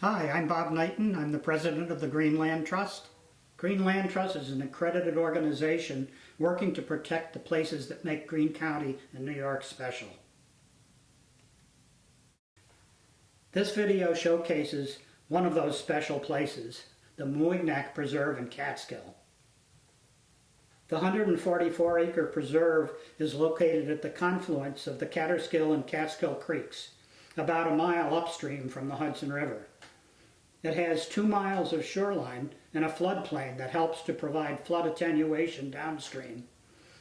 Hi, I'm Bob Knighton. I'm the president of the Greene Land Trust. Greene Land Trust is an accredited organization working to protect the places that make Greene County and New York special. This video showcases one of those special places, the Mawignack Preserve in Catskill. The 144-acre preserve is located at the confluence of the Catskill and Catskill Creeks, about a mile upstream from the Hudson River. It has 2 miles of shoreline and a floodplain that helps to provide flood attenuation downstream.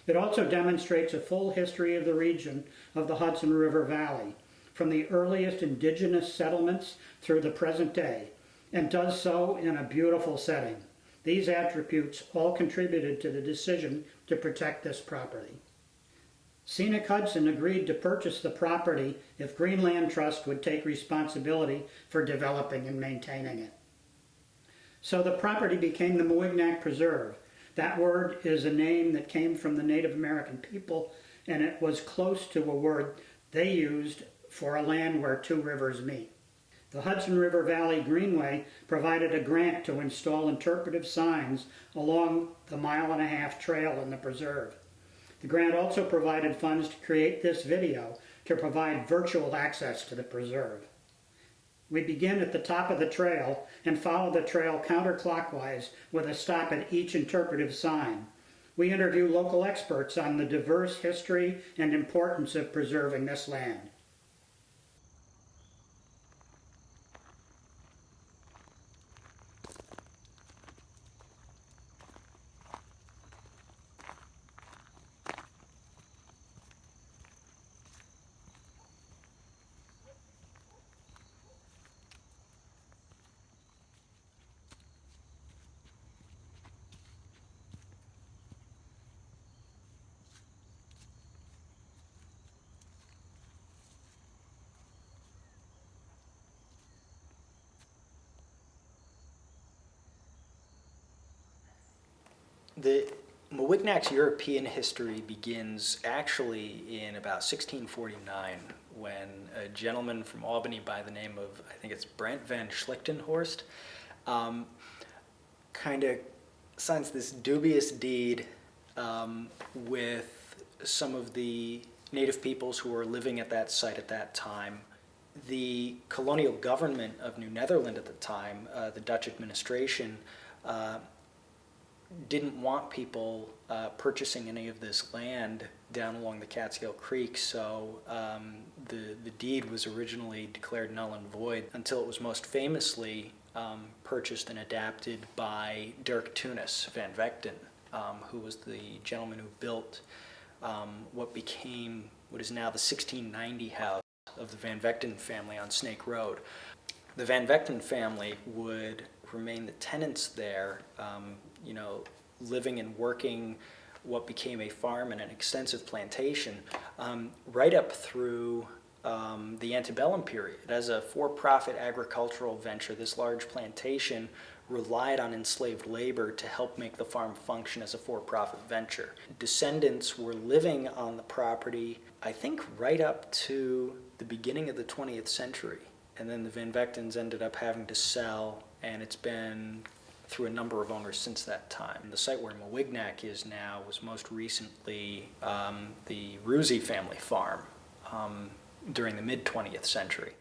It also demonstrates a full history of the region of the Hudson River Valley, from the earliest indigenous settlements through the present day, and does so in a beautiful setting. These attributes all contributed to the decision to protect this property. Scenic Hudson agreed to purchase the property if Greene Land Trust would take responsibility for developing and maintaining it. So the property became the Mawignack Preserve. That word is a name that came from the Native American people, and it was close to a word they used for a land where 2 rivers meet. The Hudson River Valley Greenway provided a grant to install interpretive signs along the 1.5-mile trail in the preserve. The grant also provided funds to create this video to provide virtual access to the preserve. We begin at the top of the trail and follow the trail counterclockwise with a stop at each interpretive sign. We interview local experts on the diverse history and importance of preserving this land. The Mawignack's European history begins actually in about 1649 when a gentleman from Albany by the name of, I think it's Brent van Schlichtenhorst, kind of signs this dubious deed with some of the native peoples who were living at that site at that time. The colonial government of New Netherland at the time, the Dutch administration, didn't want people purchasing any of this land down along the Catskill Creek, so the deed was originally declared null and void until it was most famously purchased and adapted by Dirk Tunis van Vechten, who was the gentleman who built what became what is now the 1690 house of the Van Vechten family on Snake Road. The Van Vechten family would remain the tenants there, living and working what became a farm and an extensive plantation right up through the antebellum period. As a for-profit agricultural venture, this large plantation relied on enslaved labor to help make the farm function as a for-profit venture. Descendants were living on the property, I think, right up to the beginning of the 20th century. And then the Van Vechtens ended up having to sell, and it's been through a number of owners since that time. The site where Mawignack is now was most recently the Ruzi family farm during the mid-20th century.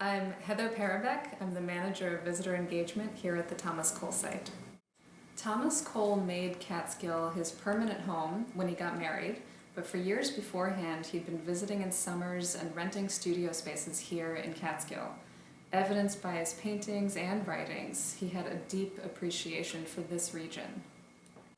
I'm Heather Parabeck. I'm the manager of visitor engagement here at the Thomas Cole site. Thomas Cole made Catskill his permanent home when he got married, but for years beforehand he'd been visiting in summers and renting studio spaces here in Catskill. Evidenced by his paintings and writings, he had a deep appreciation for this region.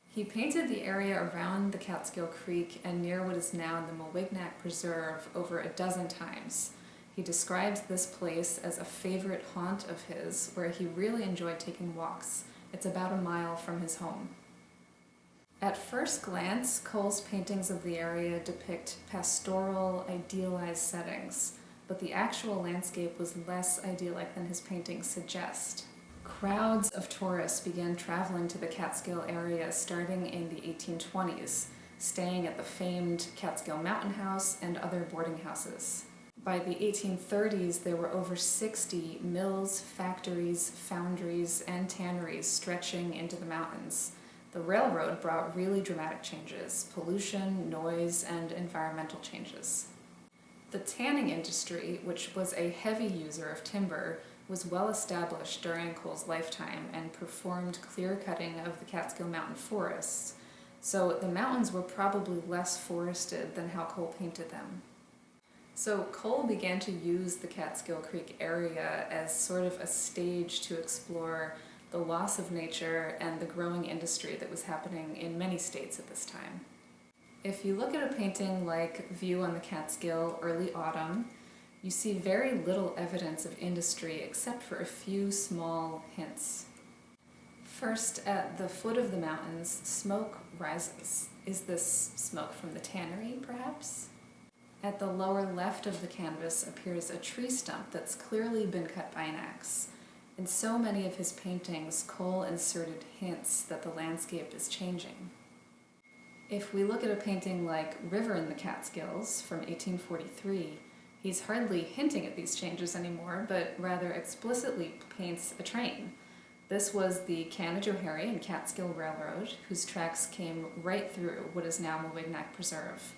He painted the area around the Catskill Creek and near what is now the Mawignack Preserve over a dozen times. He describes this place as a favorite haunt of his, where he really enjoyed taking walks. It's about a mile from his home. At first glance, Cole's paintings of the area depict pastoral, idealized settings, but the actual landscape was less idyllic than his paintings suggest. Crowds of tourists began traveling to the Catskill area starting in the 1820s, staying at the famed Catskill Mountain House and other boarding houses. By the 1830s, there were over 60 mills, factories, foundries, and tanneries stretching into the mountains. The railroad brought really dramatic changes: pollution, noise, and environmental changes. The tanning industry, which was a heavy user of timber, was well established during Cole's lifetime and performed clear-cutting of the Catskill Mountain forests, so the mountains were probably less forested than how Cole painted them. So Cole began to use the Catskill Creek area as sort of a stage to explore the loss of nature and the growing industry that was happening in many states at this time. If you look at a painting like View on the Catskill, Early Autumn, you see very little evidence of industry except for a few small hints. First, at the foot of the mountains, smoke rises. Is this smoke from the tannery, perhaps? At the lower left of the canvas appears a tree stump that's clearly been cut by an axe. In so many of his paintings, Cole inserted hints that the landscape is changing. If we look at a painting like River in the Catskills from 1843, he's hardly hinting at these changes anymore, but rather explicitly paints a train. This was the Canajoharie and Catskill Railroad, whose tracks came right through what is now Mawignack Preserve.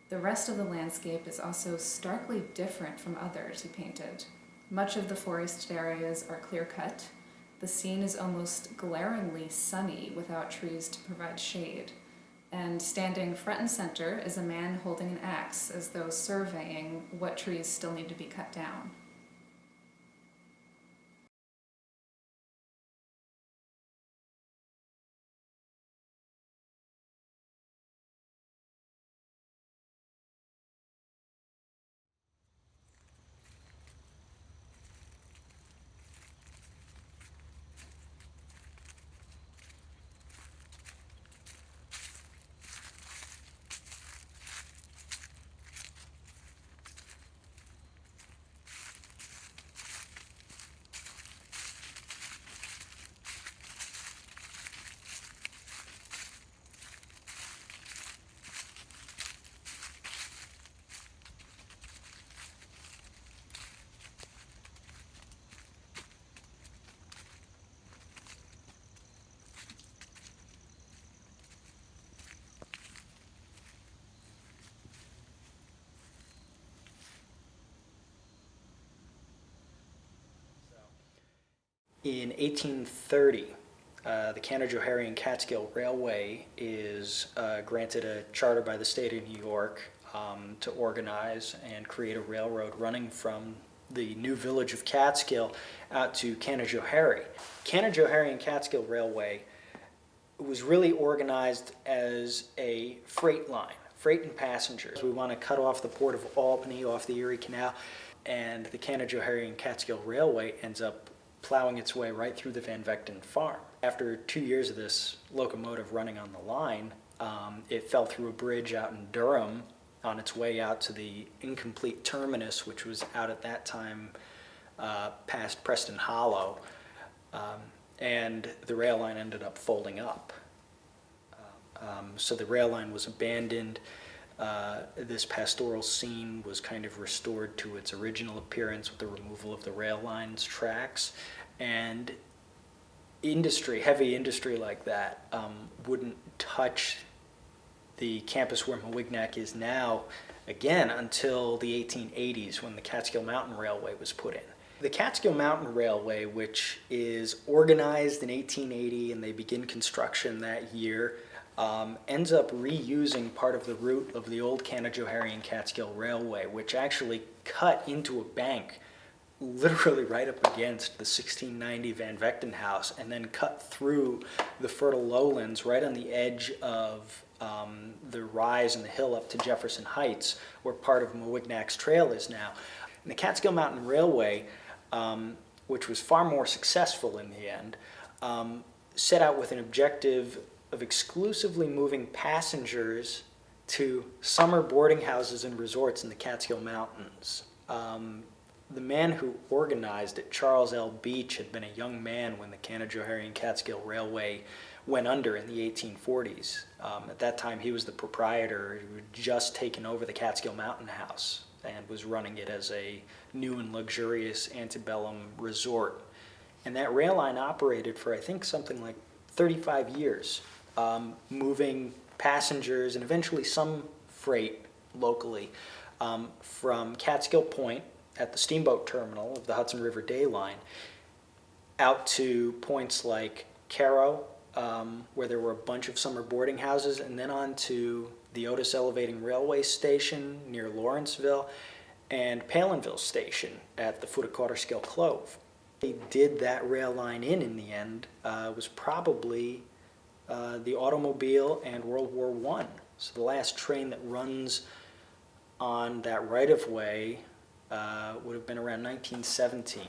The rest of the landscape is also starkly different from others he painted. Much of the forested areas are clear-cut. The scene is almost glaringly sunny without trees to provide shade. And standing front and center is a man holding an axe, as though surveying what trees still need to be cut down. In 1830, the Canajoharie and Catskill Railway is granted a charter by the state of New York to organize and create a railroad running from the new village of Catskill out to Canajoharie. Canajoharie and Catskill Railway was really organized as a freight line, freight and passengers. We want to cut off the port of Albany off the Erie Canal, and the Canajoharie and Catskill Railway ends up plowing its way right through the Van Vechten farm. After 2 years of this locomotive running on the line, it fell through a bridge out in Durham on its way out to the incomplete terminus, which was out at that time past Preston Hollow, and the rail line ended up folding up. So the rail line was abandoned. This pastoral scene was kind of restored to its original appearance with the removal of the rail line's tracks, and industry, heavy industry like that, wouldn't touch the campus where Mawignack is now again until the 1880s when the Catskill Mountain Railway was put in. The Catskill Mountain Railway, which is organized in 1880 and they begin construction that year, ends up reusing part of the route of the old Canajoharie Catskill Railway, which actually cut into a bank literally right up against the 1690 Van Vechten House and then cut through the fertile lowlands right on the edge of the rise and the hill up to Jefferson Heights, where part of Mawignack's trail is now. And the Catskill Mountain Railway, which was far more successful in the end, set out with an objective of exclusively moving passengers to summer boarding houses and resorts in the Catskill Mountains. The man who organized it, Charles L. Beach, had been a young man when the Canajoharie and Catskill Railway went under in the 1840s. At that time, he was the proprietor who had just taken over the Catskill Mountain House and was running it as a new and luxurious antebellum resort. And that rail line operated for, I think, something like 35 years, moving passengers and eventually some freight locally from Catskill Point at the steamboat terminal of the Hudson River Day Line out to points like Caro, where there were a bunch of summer boarding houses, and then on to the Otis Elevating Railway Station near Lawrenceville and Palinville Station at the foot of Cotterskill Clove. They did that rail line in the end was probably the automobile and World War I. So the last train that runs on that right-of-way would have been around 1917.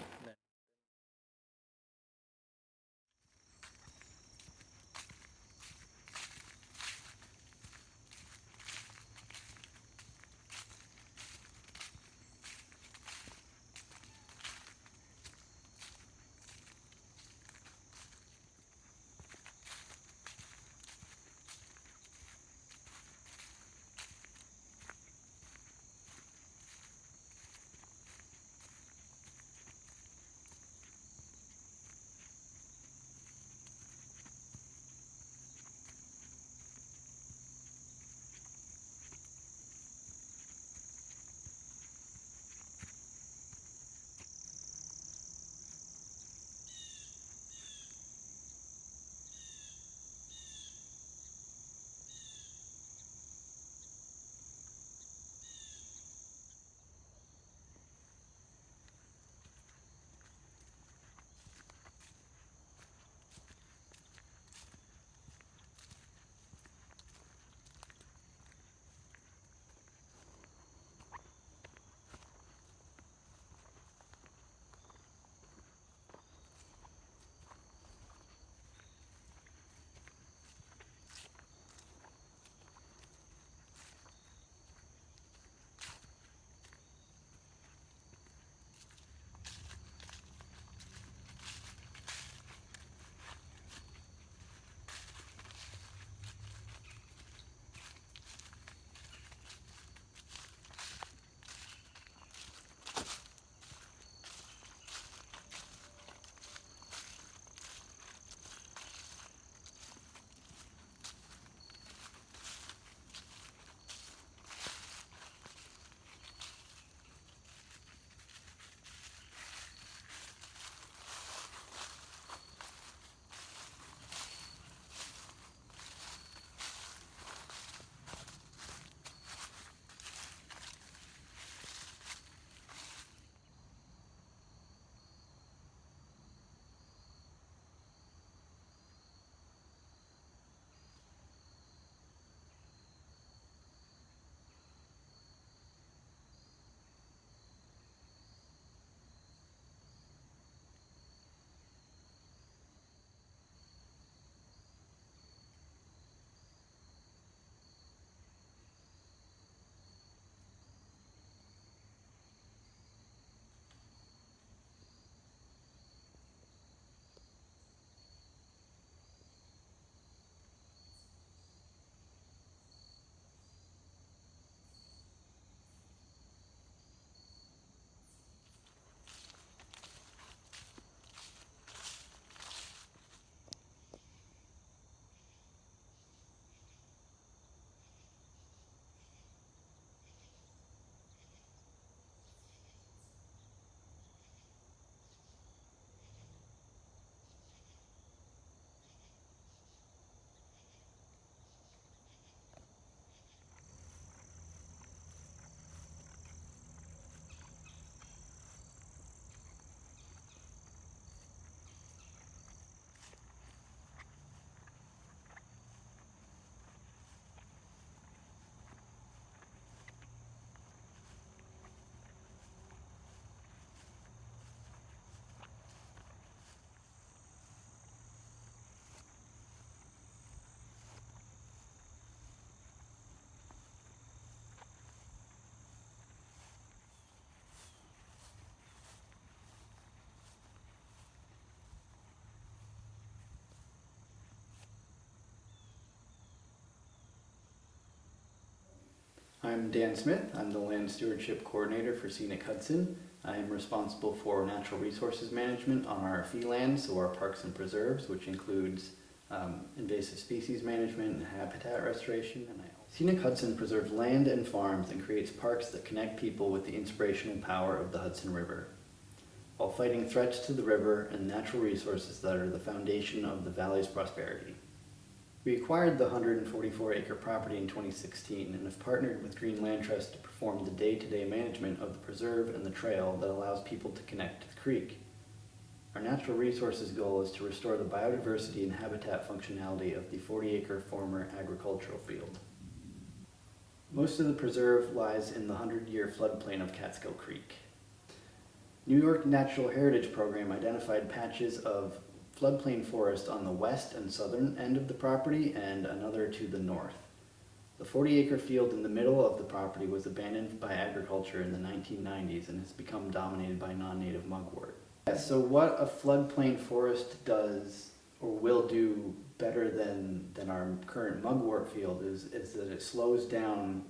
I'm Dan Smith. I'm the Land Stewardship Coordinator for Scenic Hudson. I am responsible for natural resources management on our fee lands, so our parks and preserves, which includes invasive species management and habitat restoration. Scenic Hudson preserves land and farms and creates parks that connect people with the inspirational power of the Hudson River, while fighting threats to the river and natural resources that are the foundation of the valley's prosperity. We acquired the 144-acre property in 2016 and have partnered with Greene Land Trust to perform the day-to-day management of the preserve and the trail that allows people to connect to the creek. Our natural resources goal is to restore the biodiversity and habitat functionality of the 40-acre former agricultural field. Most of the preserve lies in the 100-year floodplain of Catskill Creek. New York Natural Heritage Program identified patches of floodplain forest on the west and southern end of the property and another to the north. The 40-acre field in the middle of the property was abandoned by agriculture in the 1990s and has become dominated by non-native mugwort. So what a floodplain forest does or will do better than our current mugwort field is that it slows down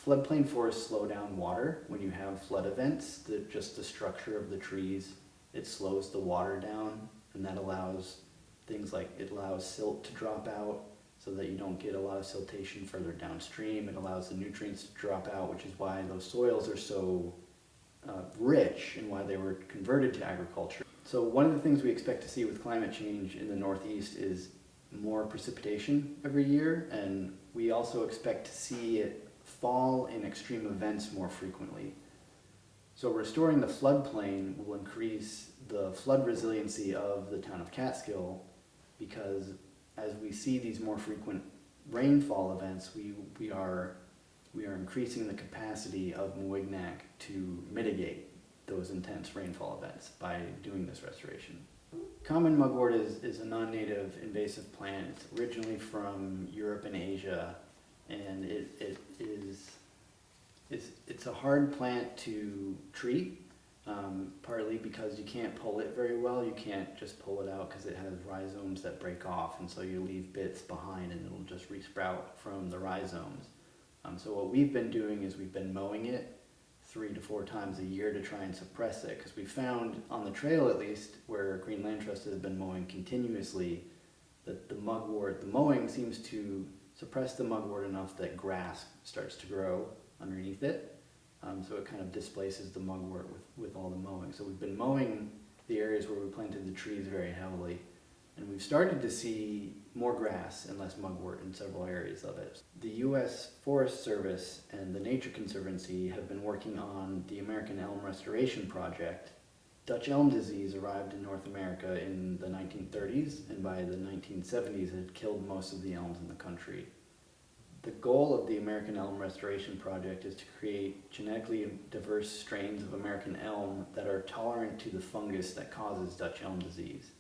floodplain forests slow down water when you have flood events. Just the structure of the trees, it slows the water down, and that allows things like it allows silt to drop out so that you don't get a lot of siltation further downstream. It allows the nutrients to drop out, which is why those soils are so rich and why they were converted to agriculture. So one of the things we expect to see with climate change in the Northeast is more precipitation every year, and we also expect to see it fall in extreme events more frequently. So restoring the floodplain will increase the flood resiliency of the town of Catskill, because as we see these more frequent rainfall events, we are increasing the capacity of Mawignack to mitigate those intense rainfall events by doing this restoration. Common mugwort is a non-native invasive plant. It's originally from Europe and Asia, and it's a hard plant to treat, partly because you can't pull it very well. You can't just pull it out because it has rhizomes that break off, and so you leave bits behind and it'll just resprout from the rhizomes. So what we've been doing is we've been mowing it 3 to 4 times a year to try and suppress it, because we found on the trail, at least where Greene Land Trust has been mowing continuously, that the mowing seems to suppress the mugwort enough that grass starts to grow underneath it. So it kind of displaces the mugwort with all the mowing. So we've been mowing the areas where we planted the trees very heavily, and we've started to see more grass and less mugwort in several areas of it. The U.S. Forest Service and the Nature Conservancy have been working on the American Elm Restoration Project. Dutch elm disease arrived in North America in the 1930s, and by the 1970s it had killed most of the elms in the country. The goal of the American Elm Restoration Project is to create genetically diverse strains of American elm that are tolerant to the fungus that causes Dutch elm disease.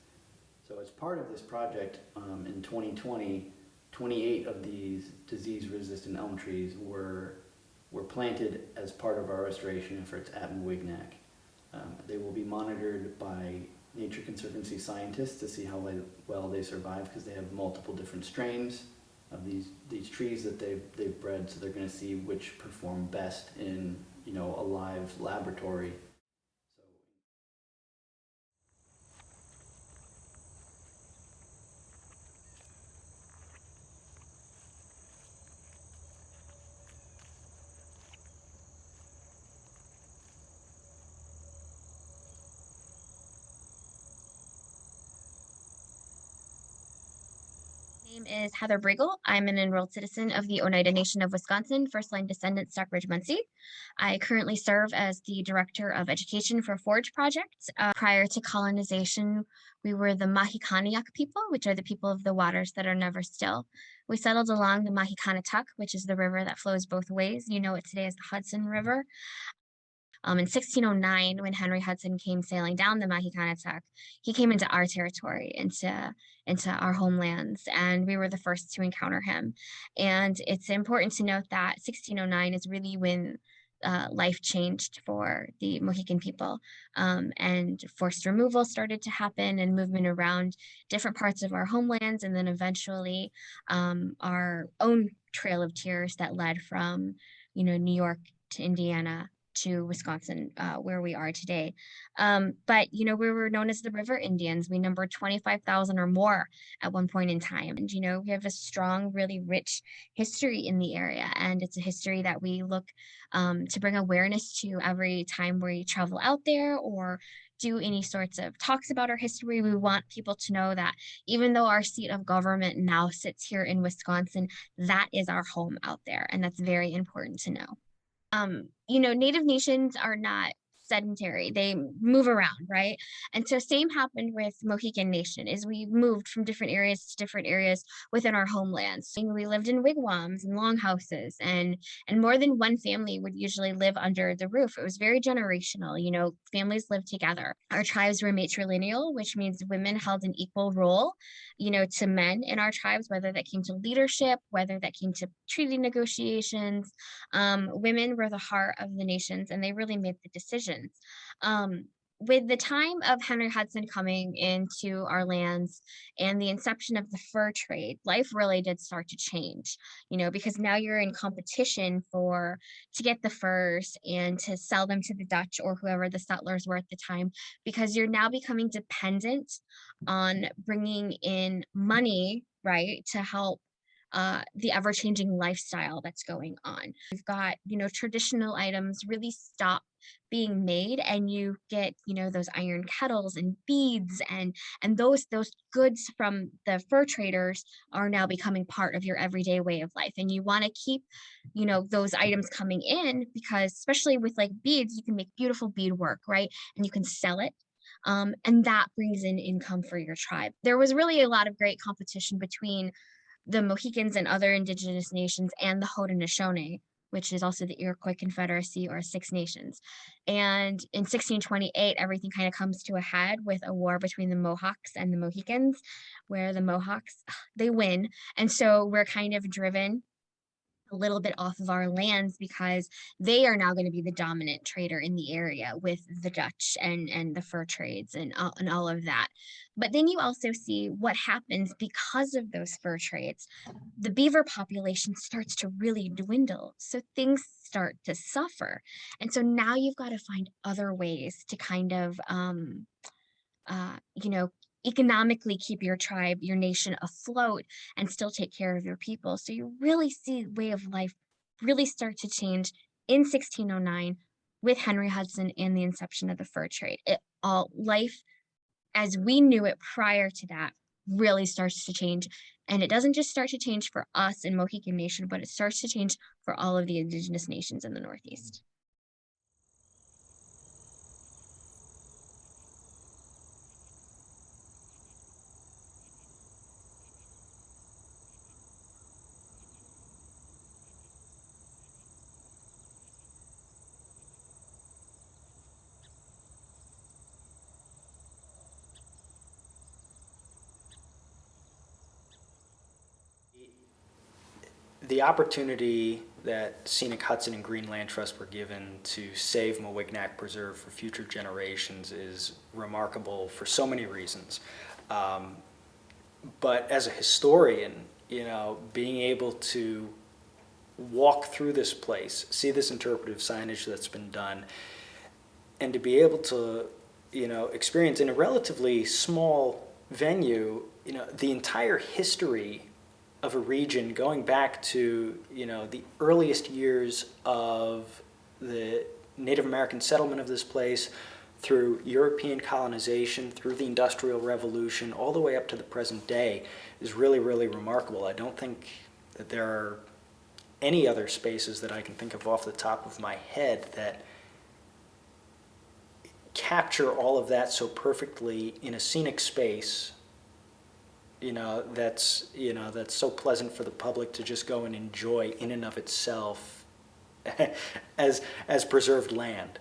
So as part of this project, in 2020, 28 of these disease-resistant elm trees were planted as part of our restoration efforts at Mawignack. They will be monitored by Nature Conservancy scientists to see how well they survive, because they have multiple different strains of these trees that they've bred, so they're going to see which perform best in a live laboratory. My name is Heather Bregel. I'm an enrolled citizen of the Oneida Nation of Wisconsin, first-line descendant Stockbridge-Munsee. I currently serve as the Director of Education for Forage Project. Prior to colonization, we were the Mahikaniak people, which are the people of the waters that are never still. We settled along the Mahikanatuk, which is the river that flows both ways. You know it today as the Hudson River. In 1609, when Henry Hudson came sailing down the Mahikanatuk, he came into our territory, into our homelands, and we were the first to encounter him. And it's important to note that 1609 is really when life changed for the Mohican people. And forced removal started to happen and movement around different parts of our homelands. And then eventually our own Trail of Tears that led from, New York to Indiana to Wisconsin, where we are today. But, we were known as the River Indians. We numbered 25,000 or more at one point in time. And, we have a strong, really rich history in the area. And it's a history that we look to bring awareness to every time we travel out there or do any sorts of talks about our history. We want people to know that even though our seat of government now sits here in Wisconsin, that is our home out there. And that's very important to know. Native nations are not sedentary. They move around, right? And so same happened with Mohican Nation is we moved from different areas to different areas within our homelands. We lived in wigwams and longhouses and more than one family would usually live under the roof. It was very generational, families lived together. Our tribes were matrilineal, which means women held an equal role, to men in our tribes, whether that came to leadership, whether that came to treaty negotiations. Women were the heart of the nations and they really made the decisions. With the time of Henry Hudson coming into our lands and the inception of the fur trade, life really did start to change, because now you're in competition to get the furs and to sell them to the Dutch or whoever the settlers were at the time, because you're now becoming dependent on bringing in money, right, to help the ever-changing lifestyle that's going on. We've got, traditional items really stop being made and you get, those iron kettles and beads and those goods from the fur traders are now becoming part of your everyday way of life. And you want to keep, those items coming in because especially with like beads, you can make beautiful beadwork, right? And you can sell it. And that brings in income for your tribe. There was really a lot of great competition between the Mohicans and other Indigenous nations and the Haudenosaunee, which is also the Iroquois Confederacy or Six Nations. And in 1628, everything kind of comes to a head with a war between the Mohawks and the Mohicans, where the Mohawks, they win. And so we're kind of driven a little bit off of our lands because they are now going to be the dominant trader in the area with the Dutch and the fur trades and all of that. But then you also see what happens because of those fur trades. The beaver population starts to really dwindle. So things start to suffer. And so now you've got to find other ways to kind of, economically keep your tribe, your nation afloat and still take care of your people. So you really see way of life really start to change in 1609 with Henry Hudson and the inception of the fur trade. Life as we knew it prior to that really starts to change. And it doesn't just start to change for us in Mohican Nation, but it starts to change for all of the Indigenous nations in the Northeast. The opportunity that Scenic Hudson and Greene Land Trust were given to save Mawignack Preserve for future generations is remarkable for so many reasons. But as a historian, being able to walk through this place, see this interpretive signage that's been done, and to be able to, experience in a relatively small venue, the entire history of a region going back to, the earliest years of the Native American settlement of this place, through European colonization, through the Industrial Revolution, all the way up to the present day is really, really remarkable. I don't think that there are any other spaces that I can think of off the top of my head that capture all of that so perfectly in a scenic space, that's so pleasant for the public to just go and enjoy in and of itself as preserved land.